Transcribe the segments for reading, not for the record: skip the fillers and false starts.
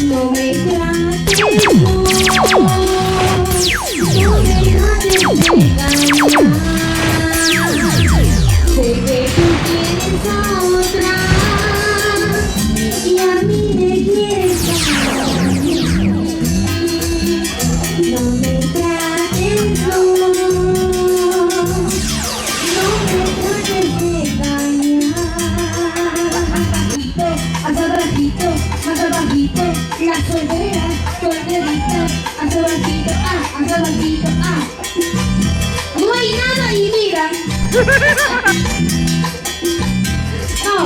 No me trates no me trates de engañar. Sé que tú tienes a otra y a mí me quieres dar. No me trates no me trates de engañar. Hasta abajito, más abajito, la soltera, solterita, hasta abajito, hasta abajito, No hay nada y mira. No.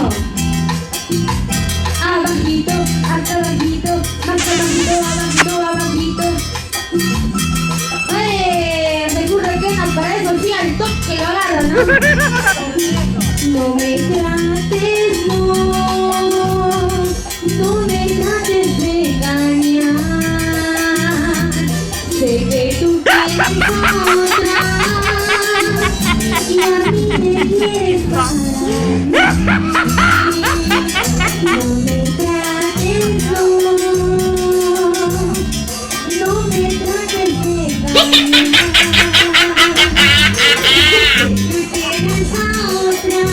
Abajito, hasta abajito, más abajito, abajito, abajito. Me ocurre que no, para eso sí al toque lo agarran, ¿no? No me trates, no me trates de engañar. Sé que tú tienes otra y a mí me quieres dar. No me trates, no me trates de engañar. Tú tienes a otra,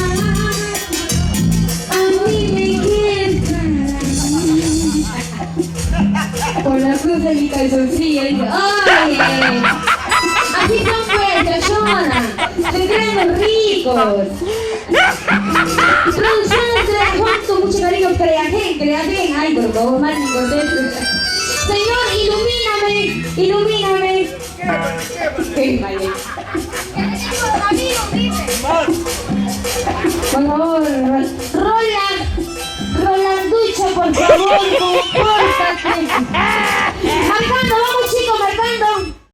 a mí me quieres dar. Por la cruz de mi calzoncillo, dice, ¡oye! Así son pues, Yoshona. Se creen los ricos. Producciones de Juan con mucho cariño, creagen. Ay, por favor, mal ni cortés. Señor, ilumíname. Qué vale. Por favor, Roland Ducha, por favor.